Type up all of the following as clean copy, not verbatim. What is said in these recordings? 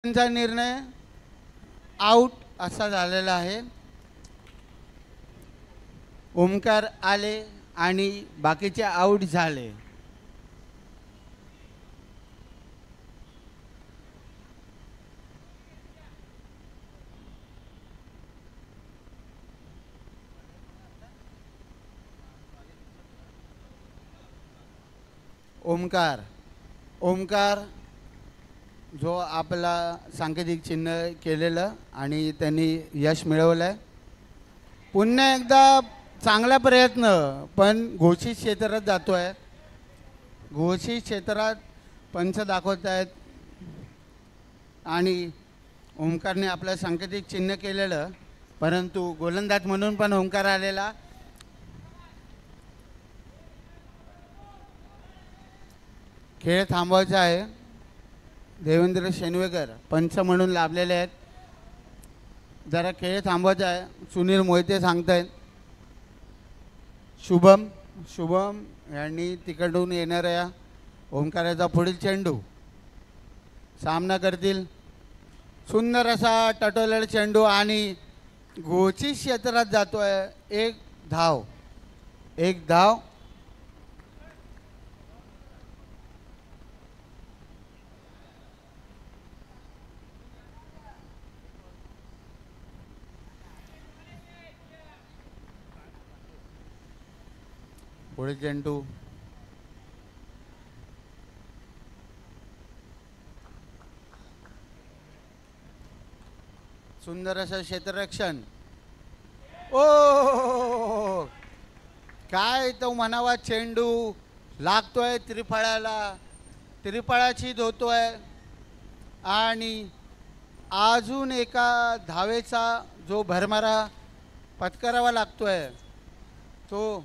त्यांचा निर्णय आउट असा झालेला आहे. ओमकार आले आणि बाकीचे आउट झाले. ओमकार ओमकार जो आपला सांकेतिक चिन्ह केलेलं आणि त्यांनी यश मिळवलं आहे. पुन्हा एकदा चांगला प्रयत्न, पण घोषित क्षेत्रात जातो आहे. घोषित क्षेत्रात पंच दाखवत आहेत आणि ओमकारने आपलं सांकेतिक चिन्ह केलेलं, परंतु गोलंदाज म्हणून पण ओमकार आलेला. खेळ थांबवायचा आहे. देवेंद्र शेनवेकर पंच म्हणून लाभलेले आहेत. जरा खेळ थांबवायचा आहे. सुनील मोहिते सांगतायत. शुभम यांनी तिकडून येणाऱ्या ओमकाराचा पुढील चेंडू सामना करतील. सुंदर असा टटोलेला चेंडू आणि घोषित क्षेत्रात जातोय. एक धाव. पुढे चेंडू सुंदर असं क्षेत्ररक्षण. ओ काय तो म्हणावा, चेंडू लागतोय त्रिफळाची धोतोय आणि अजून एका धावेचा जो भरमारा पत्करावा लागतोय तो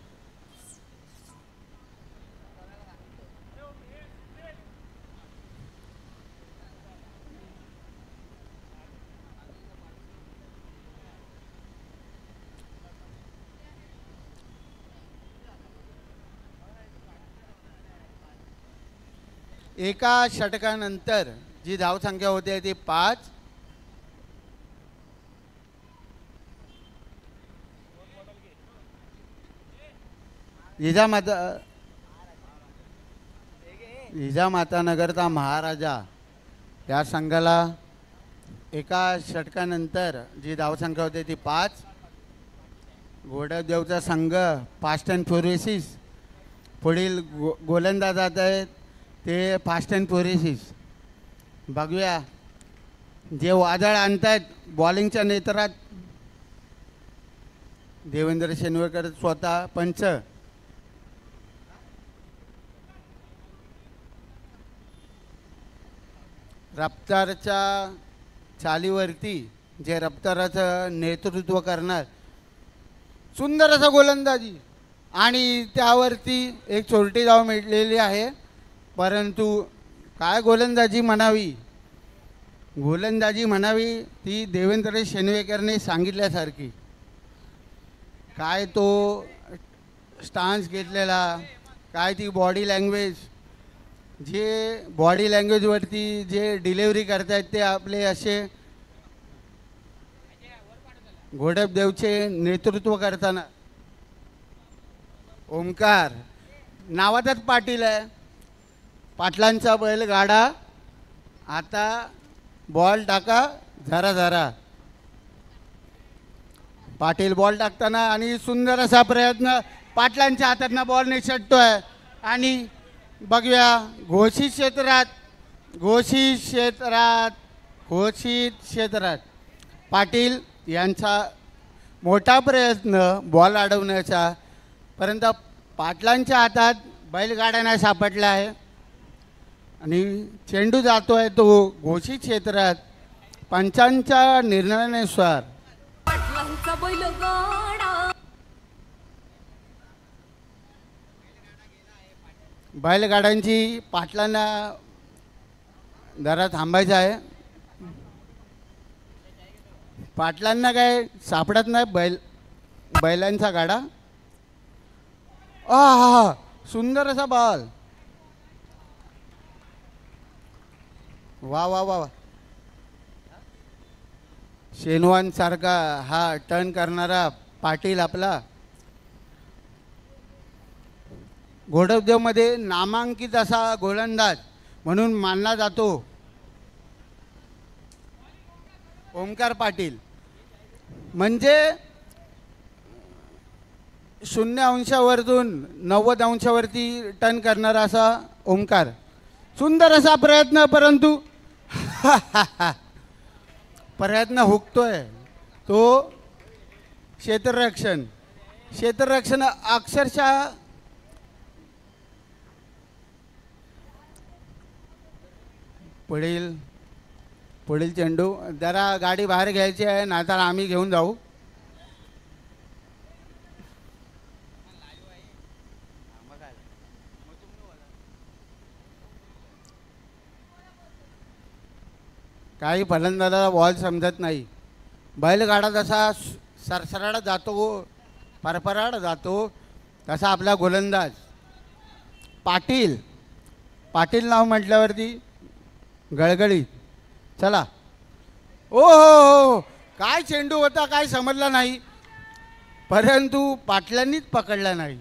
एका षटकानंतर जी धावसंख्या होते ती 5. जिजामाता नगरचा महाराजा या संघाला एका षटकानंतर जी धावसंख्या होते ती 5. घोडदेवचा संघ फास्ट अँड फ्युरियस पुढील गोलंदाज जात आहेत ते फास्ट अँड फ्युरियस. बघूया जे वादळ आणतात बॉलिंगच्या नेत्रात. देवेंद्र शेनवेकर स्वतः पंच. रफ्तारच्या चालीवरती जे रफ्ताराचं नेतृत्व करणार सुंदर असा गोलंदाजी आणि त्यावरती एक छोटी धाव मिळलेली आहे. परंतु काय गोलंदाजी म्हणावी ती देवेंद्र शेनवेकरने सांगितल्यासारखी. काय तो स्टान्स घेतलेला, काय ती बॉडी लँग्वेज, जे बॉडी लँग्वेजवरती जे डिलेवरी करतायत ते आपले असे घोडदेवचे नेतृत्व करताना. ओमकार नावातच पाटील आहे. पाटलांचा बैलगाडा. आता बॉल टाका जरा. पाटील बॉल टाकताना आणि सुंदर असा प्रयत्न पाटलांच्या हातातनं बॉल निसटतोय आणि बघूया घोषित क्षेत्रात पाटील यांचा मोठा प्रयत्न बॉल अडवण्याचा, परंतु पाटलांच्या हातात बैलगाड्याने सापडला आहे आणि चेंडू जातोय तो घोषित क्षेत्रात. पंचांच्या निर्णयानुसार बैलगाड्यांची पाटलांना जरा थांबायचं आहे. पाटलांना काय सापडत नाही बैलांचा गाडा. सुंदर असा बॉल. वा वा वा वा. शेनवान सारखा हा टर्न करणारा पाटील आपला घोडोद्योगमध्ये नामांकित असा गोलंदाज म्हणून मानला जातो ओमकार पाटील. म्हणजे 0 अंशावरतून 90 अंशावरती टर्न करणारा असा ओमकार. सुंदर असा प्रयत्न, परंतु प्रयत्न हुकतोय तो. क्षेत्ररक्षण अक्षरशः पुढील चेंडू. जरा गाडी बाहेर घ्यायची आहे, नाहीतर आम्ही घेऊन जाऊ. काही फलंदाजाला बॉल समजत नाही. बैलगाडा जसा सरसराट जातो, परपराट जातो, तसा आपला गोलंदाज पाटील नाव म्हटल्यावरती गळगळीत. चला. ओ काय चेंडू होता, काय समजला नाही, परंतु पाटलांनीच पकडला नाही.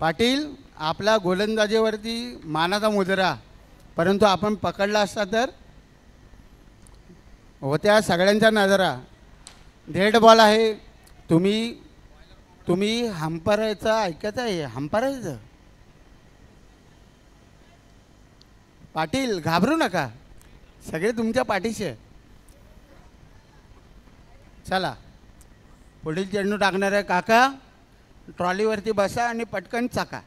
पाटील आपला गोलंदाजीवरती मानाचा मुजरा, परंतु आपण पकडला असता तर होत्या सगळ्यांच्या नजरा. डेड बॉल आहे. तुम्ही हंपारायचं ऐकायचं आहे, हंपारायचं. पाटील घाबरू नका, सगळे तुमच्या पाठीशी आहे. चला, पुढील चेंडू टाकणार आहे काका. ट्रॉलीवरती बसा आणि पटकन चाका.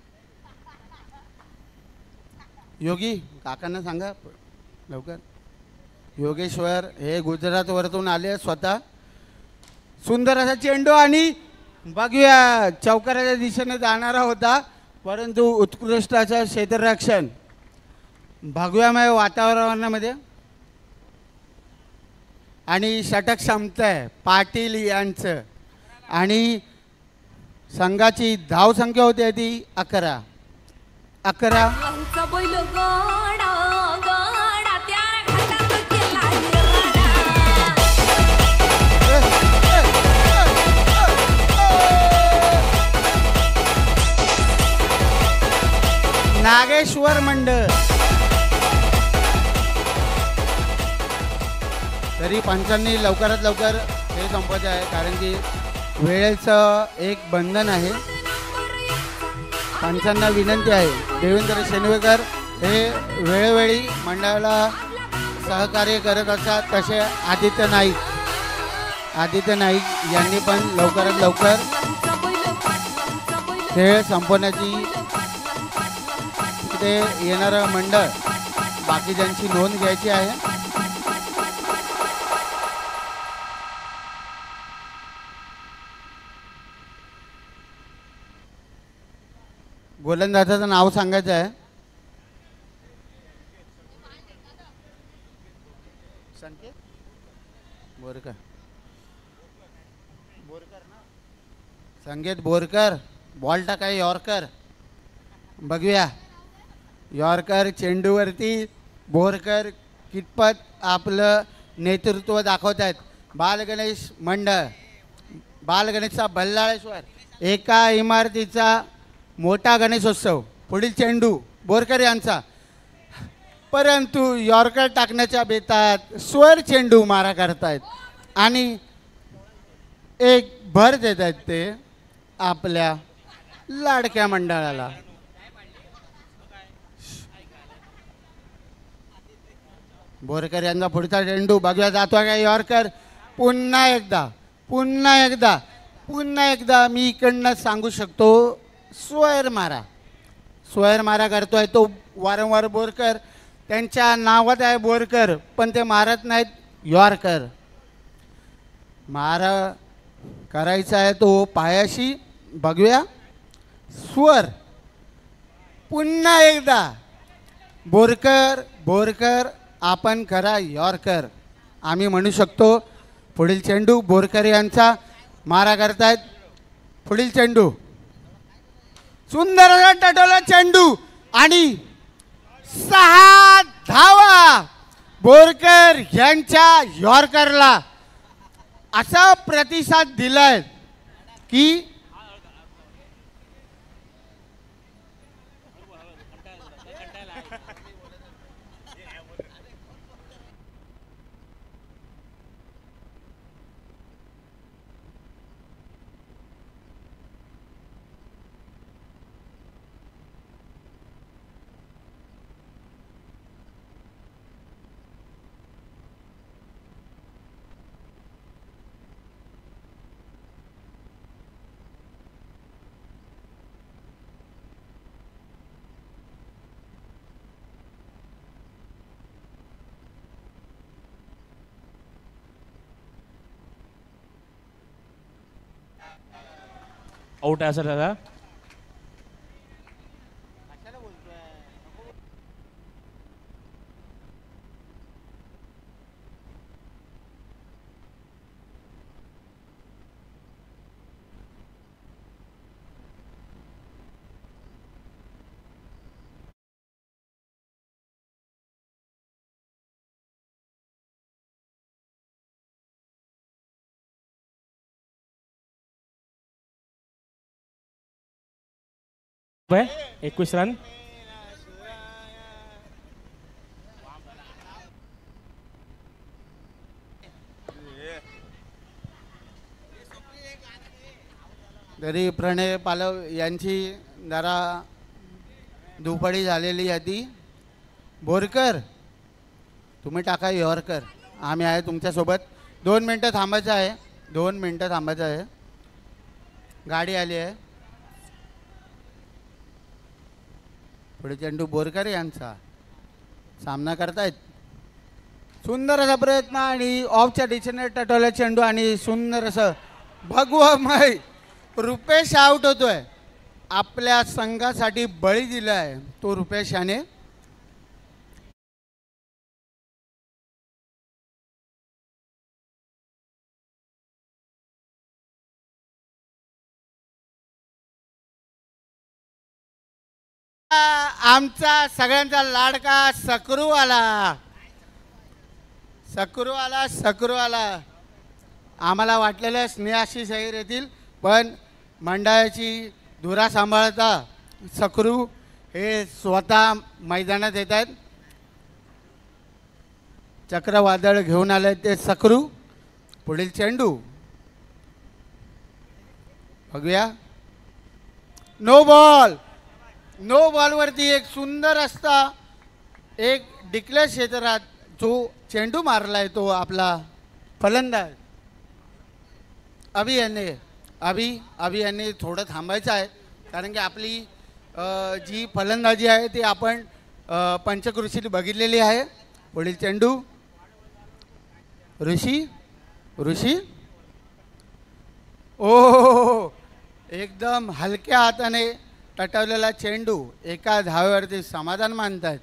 योगी काकांना सांगा लवकर. योगेश्वर हे गुजरातवरतून आले स्वतः. सुंदर असा चेंडू आणि बघूया, चौकाराच्या दिशेने जाणारा होता, परंतु उत्कृष्ट असं क्षेत्ररक्षण भगव्यामय वातावरणामध्ये आणि षटक क्षमता आहे पाटील यांचं. आणि संघाची धावसंख्या होती ती 11. नागेश्वर मंडळ. तरी पंचांनी लवकरात लवकर हे संपवायचे आहे, कारण की वेळेचं एक बंधन आहे. पंचांना विनंती आहे, देवेंद्र शेनवेकर हे वेळोवेळी मंडळाला सहकार्य करत असतात, तसे आदित्य नाईक यांनी पण लवकरात लवकर खेळ संपवण्याची तिथे येणारं मंडळ बाकीच्यांची नोंद घ्यायची आहे. गोलंदाजाचं नाव सांगायचं आहे. संकेत बोरकर. संकेत बोरकर. बॉल टाकाय यॉर्कर. बघूया यॉर्कर चेंडूवरती बोरकर कितपत आपलं नेतृत्व दाखवत आहेत. बालगणेश मंडळ, बालगणेशचा बल्लाळेश्वर एका इमारतीचा मोठा गणेशोत्सव. पुढील चेंडू बोरकर यांचा, परंतु यॉर्कर टाकण्याच्या बेतात स्वर चेंडू मारा करतायत आणि एक भर देत आहेत ते आपल्या लाडक्या मंडळाला. बोरकर यांचा पुढचा चेंडू बघूया जातोय का यॉर्कर. पुन्हा एकदा मी इकडनं सांगू शकतो, स्वर मारा करतोय तो वारंवार बोरकर. त्यांच्या नावात आहे बोरकर, पण ते मारत नाहीत यॉर्कर. मारा करायचा आहे तो पायाशी. बघूया स्वर. पुन्हा एकदा बोरकर आपण करा यॉर्कर, आम्ही म्हणू शकतो. पुढील चेंडू बोरकर यांचा मारा करतायत. पुढील चेंडू सुंदर असा टटोला चेंडू आणि 6 धावा. बोरकर यांच्या यॉर्करला असा प्रतिसाद दिलाय की आउट आहे सर दादा. आहे 21 रन. तरी प्रणय पालव यांची जरा दुफडी झालेली होती. बोरकर तुम्ही टाका यॉर्कर, आम्ही आहे तुमच्यासोबत. 2 मिनटं थांबायचं आहे, 2 मिनटं थांबायचं आहे. गाडी आली आहे. पुढे चेंडू बोरकर यांचा सामना करतायत. सुंदर असा प्रयत्न आणि ऑफच्या दिशेने टटवला चेंडू आणि सुंदर असं भगवमय रुपेश आउट होतोय. आपल्या संघासाठी बळी दिलाय तो रुपेश याने. आमचा सगळ्यांचा लाडका सकरू आला, सकरू आला, सकरू आला. आम्हाला वाटलेलं स्नेहाशी शहर येतील, पण मंडळाची धुरा सांभाळता सकरू हे स्वतः मैदानात येत आहेत. चक्रवादळ घेऊन आले ते सकरू. पुढील चेंडू बघूया. No ball. नो बॉलवरती एक सुंदर असता एक डिक्लेअर क्षेत्रात जो चेंडू मारलाय तो आपला फलंदाज अभि यांनी थोडं थांबायचं आहे, कारण की आपली जी फलंदाजी आहे ती आपण पंचकृषीत बघितलेली आहे. पुढील चेंडू ऋषी ओ एकदम हलक्या हाताने टटवलेला चेंडू एका धावेवरती समाधान मानतायत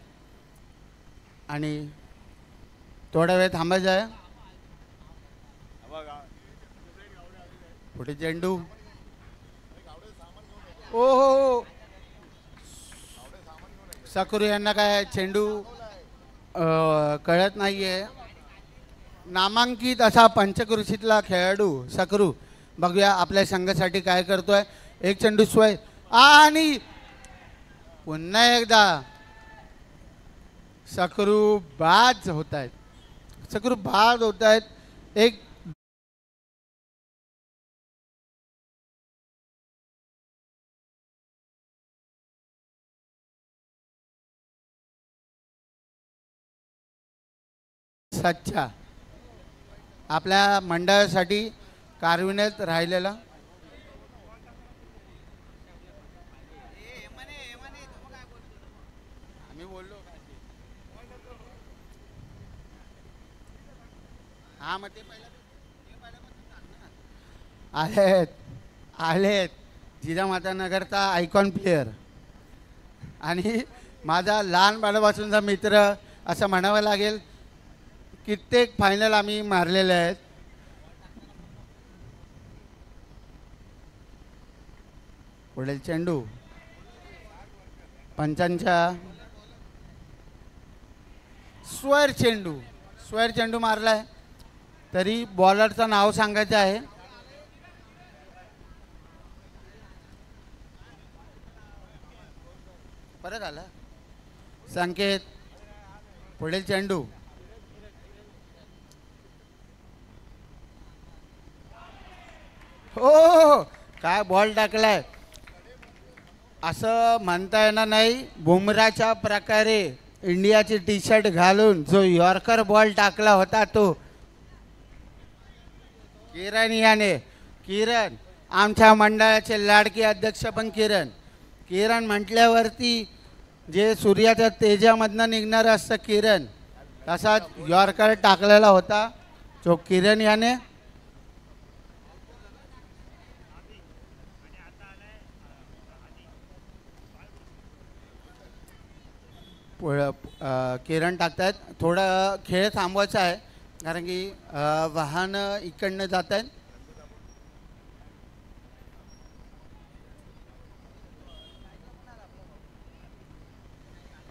आणि थोडा वेळ थांबायचं आहे. पुढे चेंडू ओ सकरू यांना काय चेंडू कळत नाहीये. नामांकित असा पंचकृषीतला खेळाडू सकरू. बघूया आपल्या संघासाठी काय करतोय. एक चेंडू स्वय आणि पुन्हा एकदा सकरू बाद होत आहेत. सकरू बाद होत आहेत. एक सच्चा आपल्या मंडळासाठी कारविण्यात राहिलेला हा मग ते आलेत जिजामाता नगरचा आयकॉन प्लेयर आणि माझा लहानपणापासूनचा मित्र असं म्हणावं लागेल. कित्येक फायनल आम्ही मारलेले आहेत. पुढील चेंडू पंचांच्या स्वर चेंडू स्क्वेअर चेंडू मारलाय, तरी बॉलरचं नाव सांगायचं आहे. परत आला संकेत. पुढील चेंडू. हो, काय बॉल टाकलाय. असं म्हणता येणार नाही. बुमराच्या प्रकारे इंडियाची टी शर्ट घालून जो यॉर्कर बॉल टाकला होता तो किरण याने. किरण आमच्या मंडळाचे लाडके अध्यक्ष पण किरण. किरण म्हटल्यावरती जे सूर्याच्या तेजामधनं निघणारं असतं किरण, तसाच यॉर्कर टाकलेला होता जो किरण याने. किरण टाकतायत. थोडं खेळ थांबवायचा आहे कारण की वाहन इकडनं जात आहेत.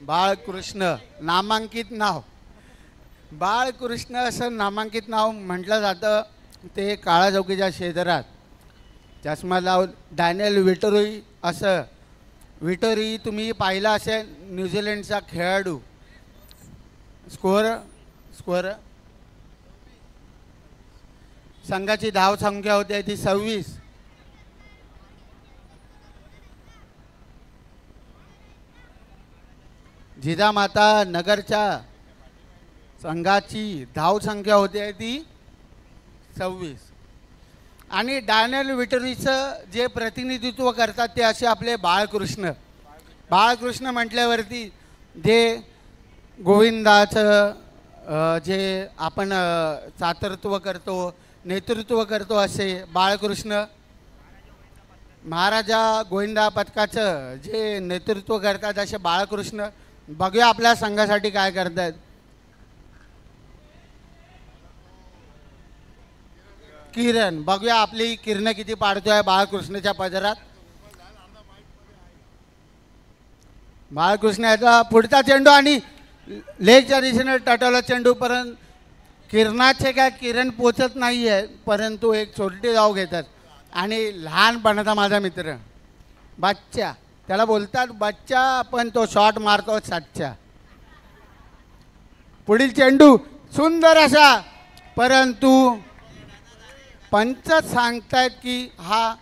बाळकृष्ण नामांकित नाव. बाळकृष्ण असं नामांकित नाव म्हटलं जातं. ते काळा चौकीच्या क्षेत्रात चष्मा लावून डॅनियल विटोरी असं. विटोरी तुम्ही पाहिला असेल, न्यूझीलंडचा खेळाडू. स्कोअर संघाची धाव संख्या होती ती 26. जिजामाता नगरच्या संघाची धाव संख्या होती ती 26. आणि डॅनियल विटोरीचं जे प्रतिनिधित्व करतात ते असे आपले बाळकृष्ण. बाळकृष्ण म्हटल्यावरती जे गोविंदाचं जे आपण चातुर्त्व करतो, नेतृत्व करतो, असे बाळकृष्ण. महाराजा गोविंदा पथकाचं जे नेतृत्व करतात असे बाळकृष्ण. बघूया आपल्या संघासाठी काय करतायत. किरण, बघूया आपली किरण किती पाडतोय बाळकृष्णच्या पदरात. बाळकृष्ण याचा पुढचा चेंडू आणि लेगच्या दिशेने टटवला चेंडू, परंतु किरणाचे काय किरण पोचत नाही आहे, परंतु एक छोटी धाव घेतात. आणि लहानपणाचा माझा मित्र बच्चा, त्याला बोलतात बच्चा, पण तो शॉट मारतो सच्चा. पुढील चेंडू सुंदर असा, परंतु पंच सांगतायत की हा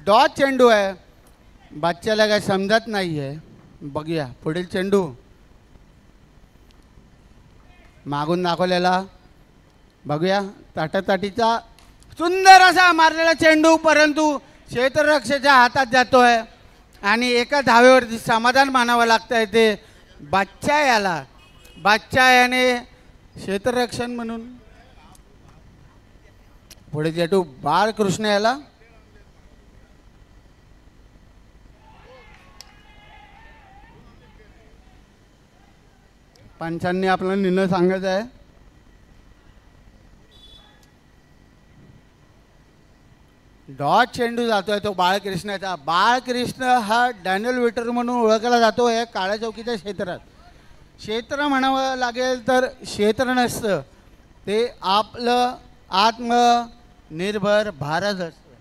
डॉट चेंडू आहे. बच्च्याला काय समजत नाही आहे. बघूया पुढील चेंडू. मागून दाखवलेला. बघूया ताटाताटीचा सुंदर असा मारलेला चेंडू, परंतु क्षेत्ररक्षकाच्या हातात जातोय आणि एका धावेवरती समाधान मानावं लागतंय. ते बच्चा याला. बच्चा याने क्षेत्ररक्षण म्हणून. पुढे चेंडू बाळकृष्ण याला. पंचांनी आपला निर्णय सांगायचा आहे. डॉट चेंडू जातोय तो बाळकृष्णाचा. बाळकृष्ण हा डॅनियल विटर म्हणून ओळखला जातो आहे काळ्या चौकीच्या क्षेत्रात. क्षेत्र म्हणावं लागेल तर क्षेत्र नसतं ते आपलं आत्मनिर्भर भारत असतं.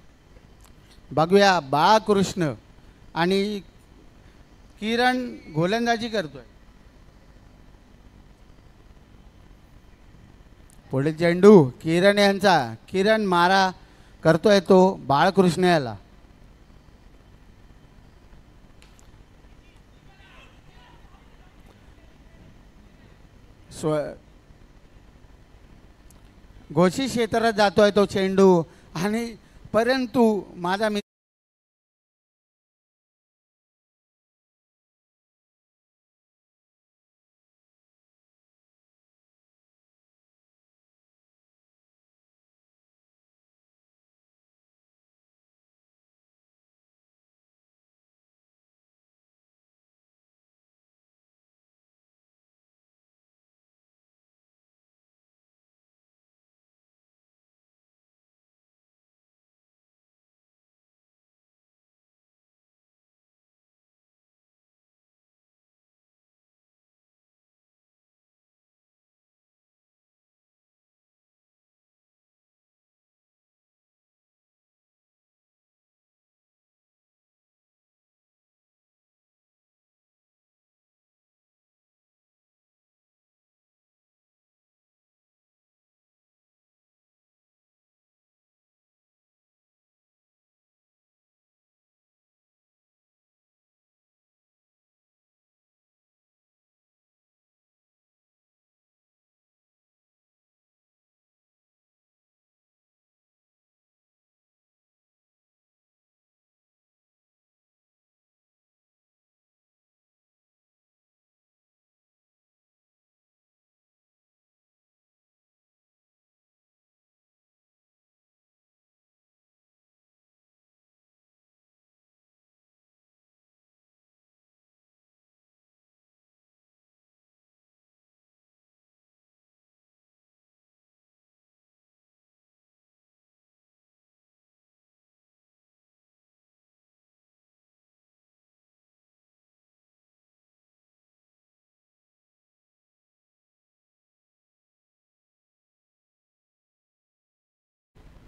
बघूया बाळकृष्ण आणि किरण गोलंदाजी करतोय. पुढे चेंडू किरण यांचा. किरण मारा करतोय तो बाळकृष्ण याला. घोषित क्षेत्रात जातोय तो चेंडू आणि परंतु माझा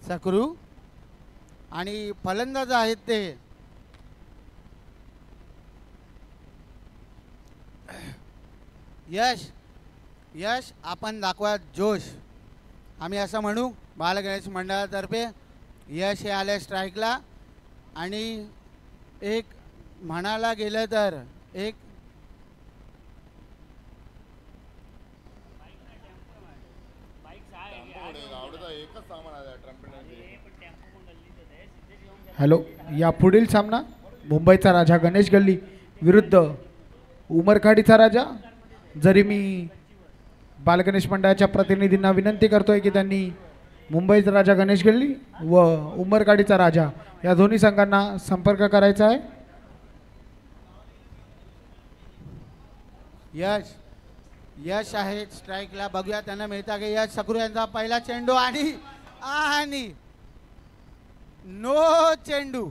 सकरू आणि फलंदाज आहेत ते यश. यश आपण दाखवा जोश, आम्ही असं म्हणू बाल गणेश मंडळातर्फे. यश हे आले स्ट्राईकला आणि एक म्हणायला गेलं तर एक हॅलो, या पुढील सामना मुंबईचा राजा गणेश गल्ली विरुद्ध उमरखाडीचा राजा. जरी मी बालगणेश मंडळाच्या प्रतिनिधींना विनंती करतोय की त्यांनी मुंबईचा राजा गणेश गल्ली व उमरखाडीचा राजा या दोन्ही संघांना संपर्क करायचा आहे. यश यश आहे स्ट्राईकला. बघूया त्यांना मिळता की यश सकरू यांचा पहिला चेंडू आणि आणि नो चेंडू.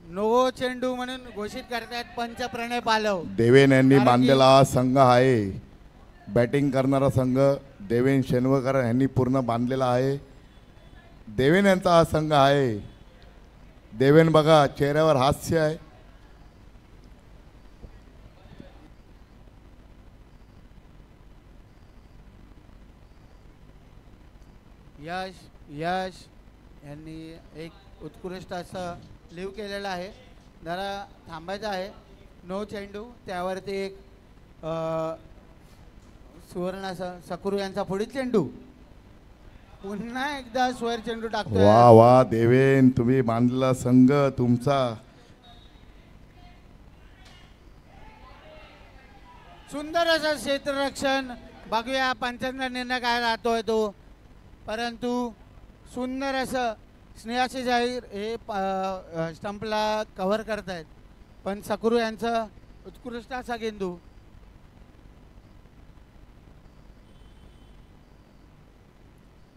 नो चेंडू म्हणून घोषित करतायत पंच प्रणय पालव. देवेन यांनी कारण की- बांधलेला हा संघ आहे. बॅटिंग करणारा संघ देवेन शेनवकर यांनी पूर्ण बांधलेला आहे. देवेन यांचा हा संघ आहे. देवेन बघा चेहऱ्यावर हास्य आहे. यश यश यांनी एक उत्कृष्ट असं लिव केलेलं आहे. जरा थांबायचं आहे. नो चेंडू त्यावरती एक सुवर्ण असं सकरू यांचा पुढील चेंडू. पुन्हा एकदा स्वर चेंडू टाकतोय. वा वा देवेन, तुम्ही बांधलेला संघ तुमचा. सुंदर असं क्षेत्ररक्षण. बघूया पंचांचा निर्णय काय राहतोय तो. परंतु सुंदर असं स्नेहाशी जाहीर हे स्टंपला कव्हर करतायत. पण सकरू यांचं उत्कृष्ट असा गेंदू.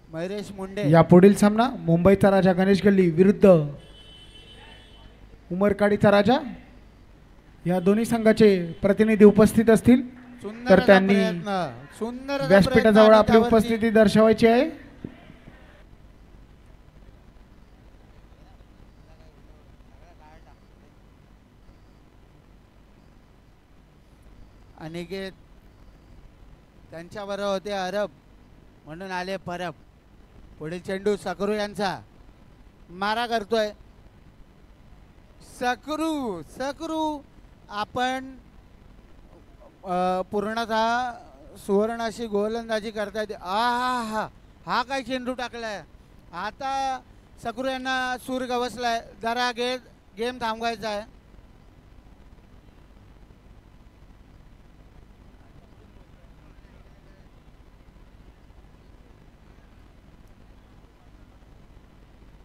मयुरेश मुंडे. या पुढील सामना मुंबईचा राजा गणेश गल्ली विरुद्ध उमरखाडीचा राजा या दोन्ही संघाचे प्रतिनिधी उपस्थित असतील. सुंदर तर असा त्यांनी प्रयत्न, सुंदर असा व्यासपीठाजवळ प्रयत्न आपली आणि त्यावरती उपस्थिती दर्शवायची आहे. अनिकेत त्यांच्याबरोबर होते अरब म्हणून आले परब. पुढील चेंडू सकरू यांचा. मारा करतोय सकरू. सकरू आपण पूर्णतः सुवर्ण अशी गोलंदाजी करतायत. हा हा काय चेंडू टाकलाय. आता सकरू यांना सूर गवसलाय. जरा गेम थांबवायचा आहे.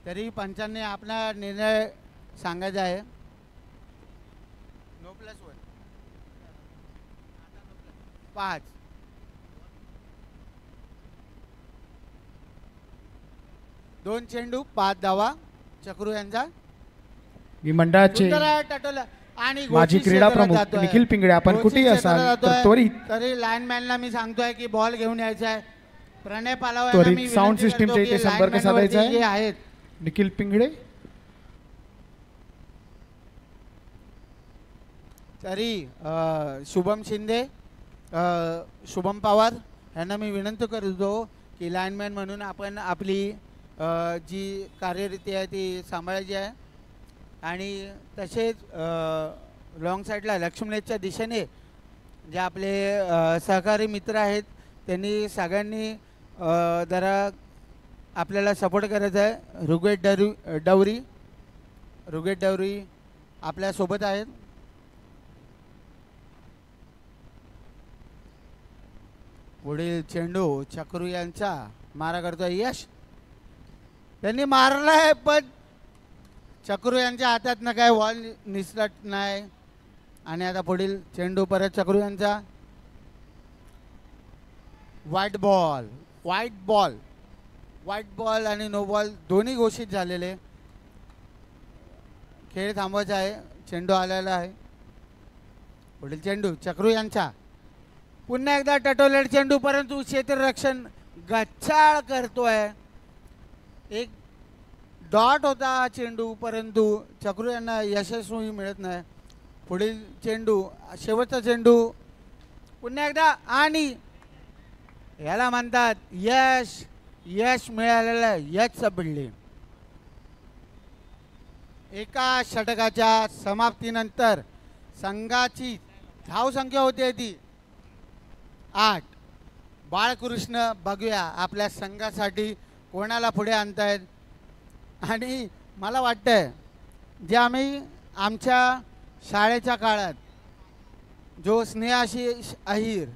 तरी पंचांनी आपला निर्णय सांगायचा आहे. नो प्लस 1 5. दोन चेंडू 5 धावा चक्रू यांचा. मी मंडळाचे सुंदर टटोला आणि माजी गोष्टी क्रीडा क्षेत्रात प्रमुख जातोय. निखिल पिंगळे, आपण गोष्टी कुठेही क्षेत्रात असाल तर जातोय. त्वरित तरी लाईनमॅनला मी सांगतोय की बॉल घेऊन यायचा आहे. प्रणय पालाव यांना त्वरित मी साऊंड विनंती सिस्टीमच्या करतो इथे की संपर्क lineman साधायचा वरती आहे. जे आहेत निखिल पिंगळे. तरी शुभम शिंदे, शुभम पवार यांना मी विनंती करतो की लाईनमॅन म्हणून आपण आपली जी कार्यरीती आहे ती सांभाळायची आहे. आणि तसेच लॉंग साईडला लक्ष्मणेच्या दिशेने जे आपले सहकारी मित्र आहेत त्यांनी सगळ्यांनी जरा आपल्याला सपोर्ट करायचा आहे. ऋग्वेद डवरी आपल्यासोबत आहेत. पुढील चेंडू चक्रू यांचा. मारा करतोय यश. त्यांनी मारलाय पण चक्रू यांच्या हातातनं काय बॉल निसटत नाही. आणि आता पुढील चेंडू परत चक्रू यांचा. व्हाईट बॉल आणि नो बॉल दोन्ही घोषित झालेले. खेळ थांबवायचा आहे. चेंडू आलेला आहे. पुढील चेंडू चक्रू यांचा. पुन्हा एकदा टटोलेट चेंडू, परंतु क्षेत्ररक्षण गच्चाळ करतोय. एक डॉट होता हा चेंडू, परंतु चक्रू यांना यशस्वी मिळत नाही. पुढील चेंडू, शेवटचा चेंडू पुन्हा एकदा, आणि याला म्हणतात यश. यश मिळालेलं, यश बिल्डिंग. एका षटकाच्या समाप्तीनंतर संघाची धावसंख्या होती ती 8. बाळकृष्ण बघूया आपल्या संघासाठी कोणाला पुढे आणतायत. आणि मला वाटतंय जे आम्ही आमच्या शाळेच्या काळात जो स्नेहाशीष अहिर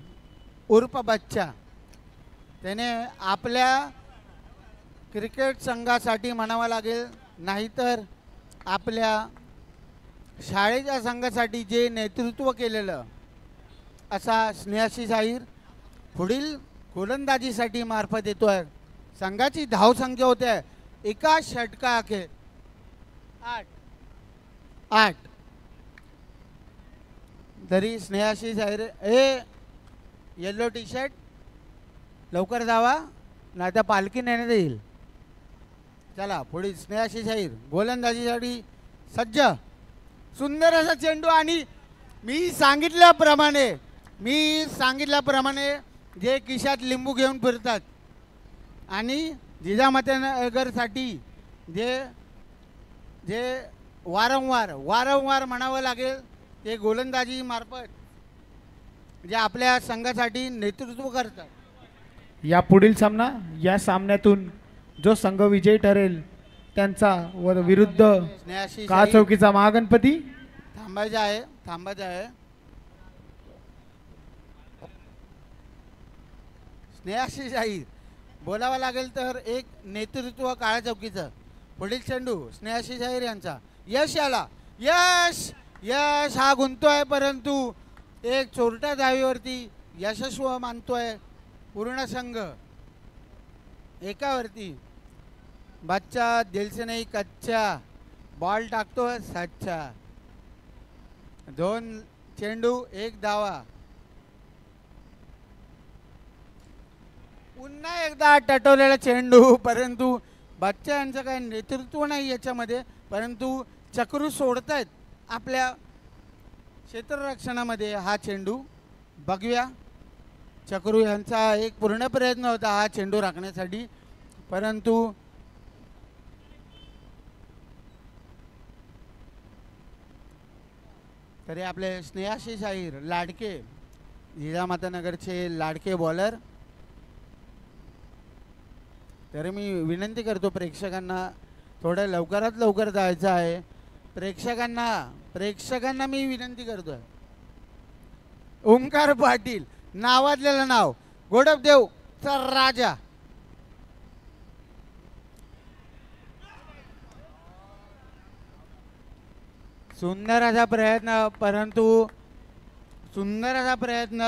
उर्फ बच्चा त्याने आपल्या क्रिकेट संघासाठी म्हणावं लागेल, नाहीतर आपल्या शाळेच्या संघासाठी जे नेतृत्व केलेलं असा स्नेहाशीष अहिर पुढील गोलंदाजीसाठी मार्फत येतोय. संघाची धावसंख्या होते एका षटकाअखेर 8. तरी स्नेहाशीष अहिर, ए येल्लो टी शर्ट लवकर जावा नाही तर पालखी नेण्यात येईल. चला पुढील स्नेहाशीष अहिर गोलंदाजीसाठी सज्ज. सुंदर असा चेंडू, आणि मी सांगितल्याप्रमाणे जे खिशात लिंबू घेऊन फिरतात आणि जिजामातेनगरसाठी जे जे वारंवार म्हणावं लागेल ते गोलंदाजी मार्फत जे आपल्या संघासाठी नेतृत्व करतात. या पुढील सामना, या सामन्यातून जो संघ विजयी ठरेल त्यांचा विरुद्ध स्नेहाशीष का चौकीचा महागणपती. थांबायचं आहे. स्नेहाशीष अहिर बोलावं लागेल तर एक नेतृत्व काळ्या चौकीचं. पुढील चेंडू स्नेहाशीष अहिर यांचा. यश आला, यश हा गुंतोय, परंतु एक चोरट्या धावीवरती यशस्वी मानतोय पूर्ण संघ. एकावरती बच्चा दिल से नहीं कच्चा, बॉल टाकतोय सच्चा. 2 चेंडू 1 धावा. पुन्हा एकदा टटवलेला चेंडू, परंतु बच्चा यांचं काही नेतृत्व नाही याच्यामध्ये, परंतु चक्रू सोडतायत आपल्या क्षेत्ररक्षणामध्ये हा चेंडू. बघूया, चक्रू यांचा एक पूर्ण प्रयत्न होता हा चेंडू राखण्यासाठी, परंतु तरी आपले स्नेहाशीष अहिर लाडके जिजामातानगरचे लाडके बॉलर. तरी मी विनंती करतो प्रेक्षकांना थोडं लवकरात लवकर जायचं आहे. प्रेक्षकांना मी विनंती करतोय. ओंकार पाटील नावाजलेलं नाव, गोडपदेवचा राजा. सुंदर असा प्रयत्न, परंतु सुंदर असा प्रयत्न.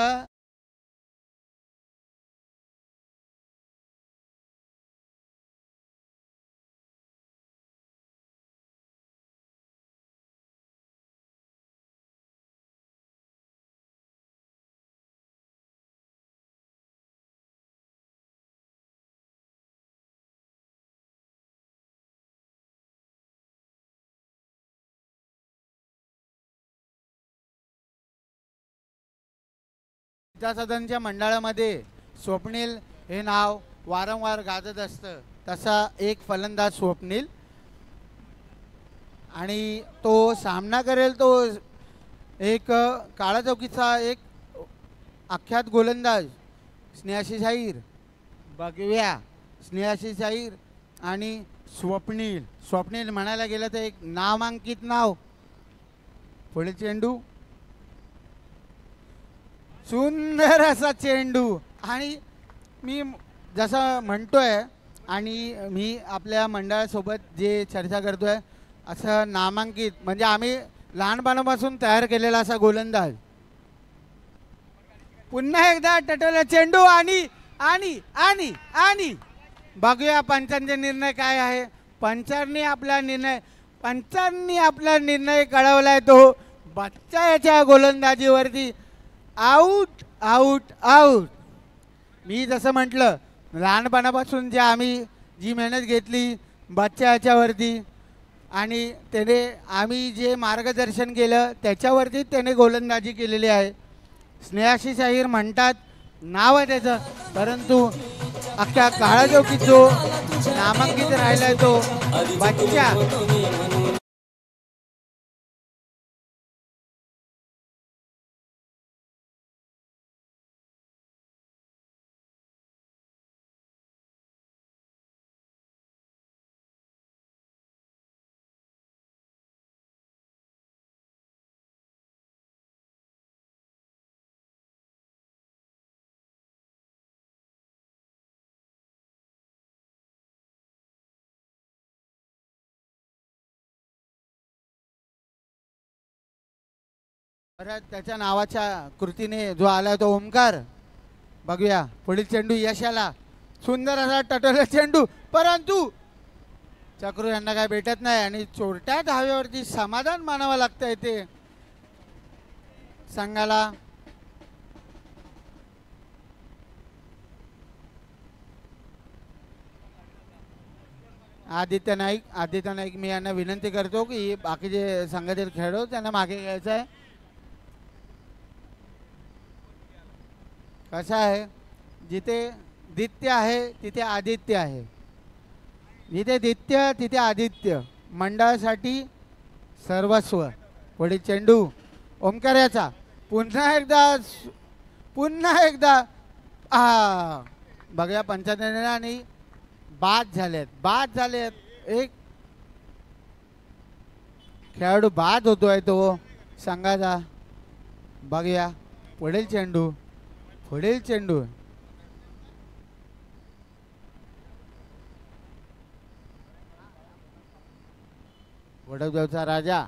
सदनच्या मंडळामध्ये स्वप्नील हे नाव वारंवार गाजत असतं. तसा एक फलंदाज स्वप्नील, आणि तो सामना करेल तो एक काळा चौकीचा एक आख्यात गोलंदाज स्नेहाशीष अहिर. बघूया स्नेहाशीष अहिर आणि स्वप्नील म्हणायला गेलं तर एक नामांकित नाव. पुढे चेंडू, सुंदर असा चेंडू, आणि मी जसं म्हणतोय आणि मी आपल्या मंडळासोबत जे चर्चा करतोय असं नामांकित म्हणजे आम्ही लहानपणापासून तयार केलेला असा गोलंदाज. पुन्हा एकदा टटवला चेंडू, आणि आणि आणि आणि बघूया पंचांचा निर्णय काय आहे. पंचांनी आपला निर्णय कळवलाय. तो बच्चा याच्या गोलंदाजीवरती आऊट आऊट आऊट. मी जसं म्हटलं लहानपणापासून जे आम्ही जी मेहनत घेतली बच्चा याच्यावरती आणि त्याने आम्ही जे मार्गदर्शन केलं त्याच्यावरती त्याने गोलंदाजी केलेली आहे. स्नेहाशिष अहिर म्हणतात नाव आहे त्याचं, परंतु अख्ख्या काळाजोगीत जो नामांकित राहिलाय तो बच्चा. परत त्याच्या नावाच्या कृतीने जो आला तो ओमकार. बघूया पुढील चेंडू यशाला, सुंदर असा टटोला चेंडू, परंतु चक्रू यांना काय भेटत नाही आणि चोरट्या धावेवरती समाधान मानावं लागतंय ते संघाला. आदित्य नाईक मी यांना विनंती करतो की बाकीचे संघातील खेळाडू त्यांना मागे घ्यायचं आहे. कसं आहे, जिथे दित्य आहे तिथे आदित्य आहे, जिथे दित्य तिथे आदित्य, मंडळासाठी सर्वस्व. पुढील चेंडू ओमकार्याचा, पुन्हा एकदा बघूया पंचायत आणि बाद झालेत. एक खेळाडू बाद होतोय तो संघाचा. बघूया पुढील चेंडू वडगावचा राजा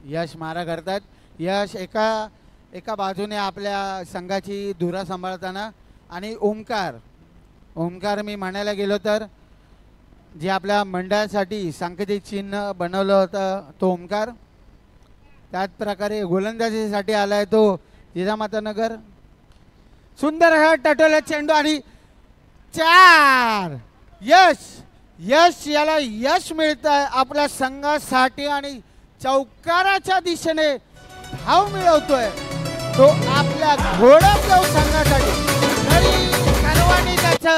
यश मारा करतात. यश एका बाजूने आपल्या संघाची धुरा सांभाळताना आणि ओमकार मी म्हणायला गेलो तर जे आपल्या मंडळासाठी सांकेतिक चिन्ह बनवलं होतं तो ओमकार. त्याच प्रकारे गोलंदाजीसाठी आलाय तो जिजामाता नगर. सुंदर हा टटोला चेंडू आणि 4. यश याला यश मिळत आहे आपल्या संघासाठी आणि चौकाराच्या दिशेने धाव मिळवतोय तो आपल्या घोडगाव संघासाठी. तरी सर्वांनी त्याचं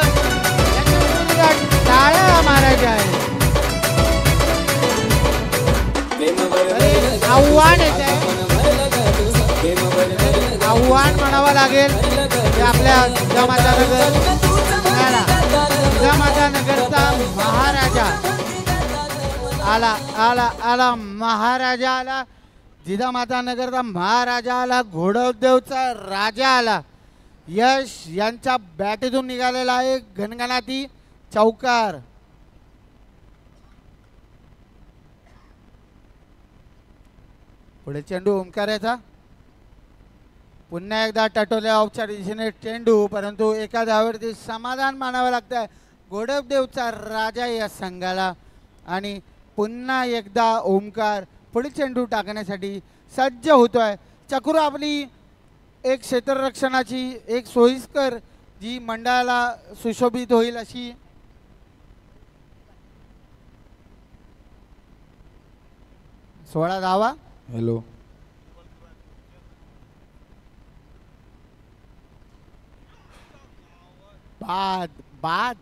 टाळ्या मारायच्या आहे. आव्हान येत आहे, आव्हान म्हणावं लागेल की आपल्या जिजामाता नगरचा महाराजा आला महाराजा आला. जिजामाता नगरचा महाराजा आला, घोडदेवचा राजा आला. यश यांच्या बॅटीतून निघालेला आहे घनघनाती चौकार. पुढे चेंडू ओमकार्याचा, पुन्हा एकदा टटोल्या ऑफच्या दिशेने चेंडू, परंतु एका धावेवरती समाधान मानावं लागतंय घोडदेवचा राजा या संघाला. आणि पुन्हा एकदा ओमकार पुढील चेंडू टाकण्यासाठी सज्ज होतोय. चक्रू आपली एक क्षेत्ररक्षणाची एक सोयीस्कर जी मंडळाला सुशोभित होईल अशी 16 धावा. हॅलो, बाद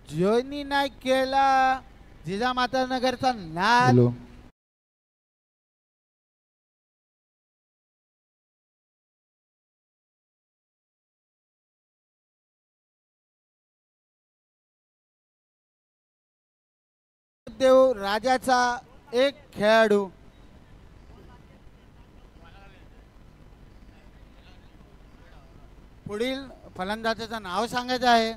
ज्योनी नाही केला जिजामाता नगरचा नाद. हॅलो, देव राजाचा एक खेळाडू. पुढील फलंदाजाचं नाव सांगायचं आहे.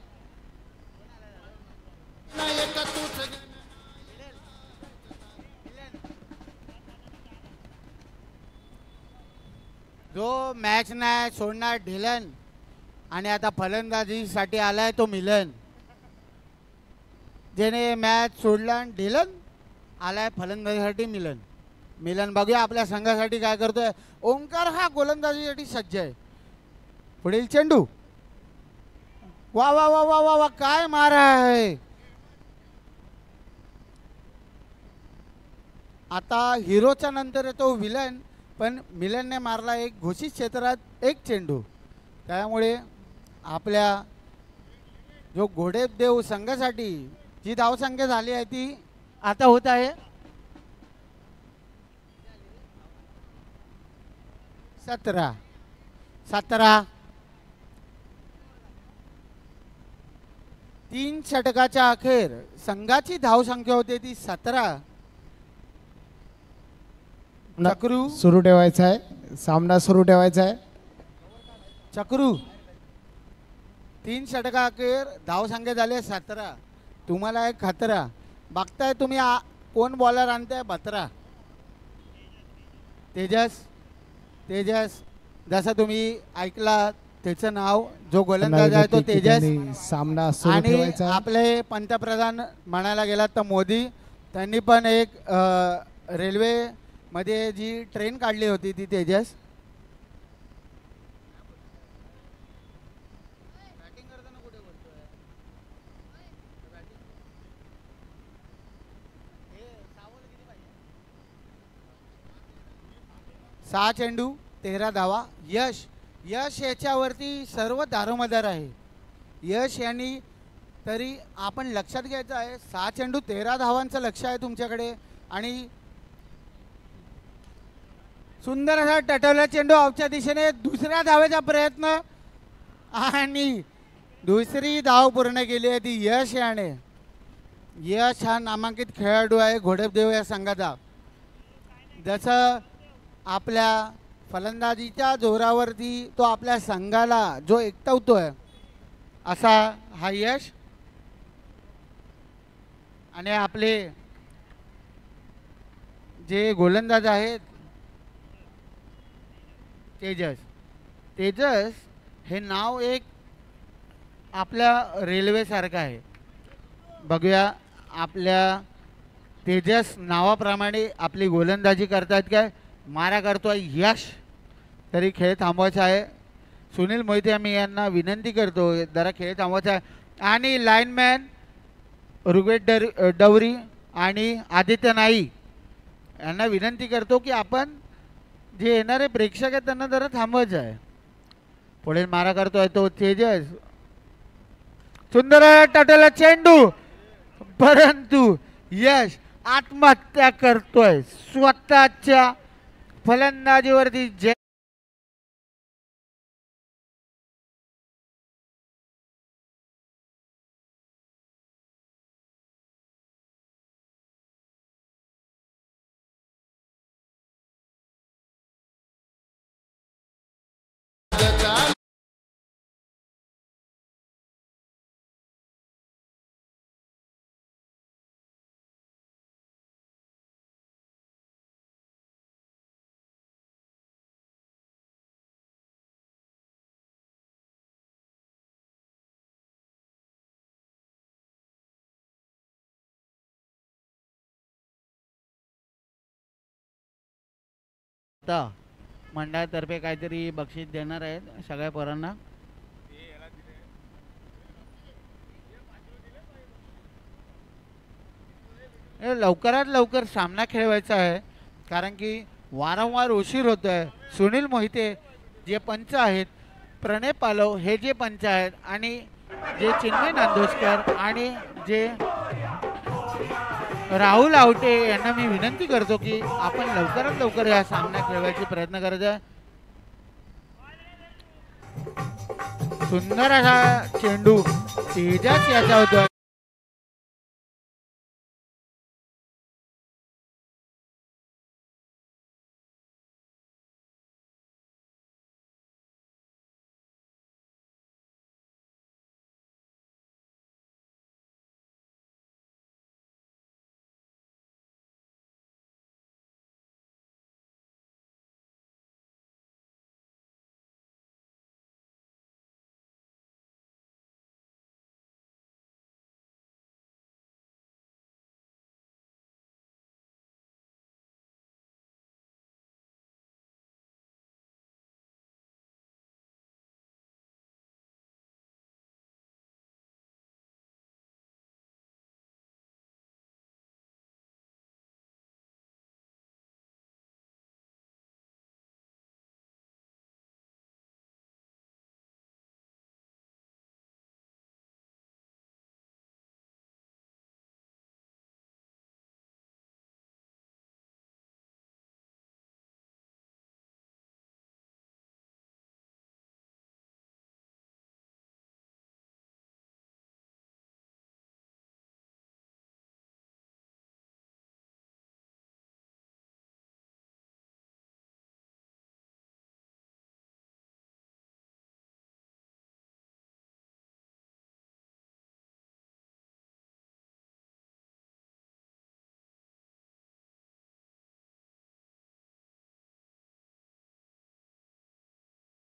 जो मॅच नाही सोडणार ढिलन आणि आता फलंदाजीसाठी आलाय तो मिलन. ज्याने मॅच सोडला ढिलन आलाय फलंदाजीसाठी मिलन. बघूया आपल्या संघासाठी काय करतोय. ओंकार हा गोलंदाजीसाठी सज्ज आहे. पुढील चेंडू वा वा वा वा वा वा, काय मारा आहे. आता हिरोच्या नंतर येतो विलन, पण विलनने मारला एक घोषित क्षेत्रात एक चेंडू. त्यामुळे आपल्या जो घोडेदेव संघासाठी जी धावसंख्या झाली आहे ती आता होत आहे 17. 3 षटकाच्या अखेर संघाची धावसंख्या होते ती 17. चक्रू सुरू ठेवायचा आहे, सामना सुरू ठेवायचा आहे. चक्रू 3 षटका अखेर धावसंख्या झाली 17. तुम्हाला एक खतरा बघताय तुम्ही. कोण बॉलर आणताय? 12. तेजस जसं तुम्ही ऐकला त्याचं नाव जो गोलंदाज आहे तो तेजस. सामना सुरू आणि ठेवायचा आहे. आपले पंतप्रधान म्हणायला गेलात तर मोदी, त्यांनी पण एक रेल्वे मध्ये जी ट्रेन काढली होती ती तेजस. सहा चेंडू 13 धावा. यश याच्यावरती सर्व दारोमदार आहे. यश यांनी तरी आपण लक्षात घ्यायचं आहे 6 चेंडू 13 धावांचं लक्ष आहे तुमच्याकडे. आणि सुंदर असा टटवला चेंडू आउटच्या दिशेने. दुसऱ्या धावेचा प्रयत्न आणि दुसरी धाव पूर्ण केली आहे ती यश याने. यश हा नामांकित खेळाडू आहे घोडेदेव या संघाचा. जसं आपल्या फलंदाजीच्या जोरावरती तो आपल्या संघाला जो एकटवतोय असा हा यश. आणि आपले जे गोलंदाज आहेत तेजस हे नाव एक आपल्या रेल्वेसारखं आहे. बघूया आपल्या तेजस नावाप्रमाणे आपली गोलंदाजी करतात काय, मारा करतोय यश. तरी खेळ थांबवायचा आहे. सुनील मोहिते आम्ही यांना विनंती करतो जरा खेळ थांबवायचा आहे. आणि लाईनमॅन ऋग्वेद डवरी आणि आदित्य नाईक यांना विनंती करतो की आपण जे येणारे प्रेक्षक आहेत त्यांना जरा थांबवायचं आहे. पुढे मारा करतोय तो तेजस. सुंदर टटला चेंडू, परंतु यश आत्महत्या करतोय स्वतःच्या फलंदाजीवरती. मंडळातर्फे काहीतरी बक्षीस देणार आहेत सगळ्या पोरांना. लवकरात लवकर सामना खेळवायचा आहे कारण की वारंवार उशीर होतोय. सुनील मोहिते जे पंच आहेत, प्रणय पालव हे जे पंच आहेत आणि जे चिन्मय नांदोसकर आणि जे राहुल आवटे यांना मी विनंती करतो की आपण लवकरात लवकर या सामना खेळवायचा प्रयत्न करायचा. सुंदर असा चेंडू तेजस याचा होतो.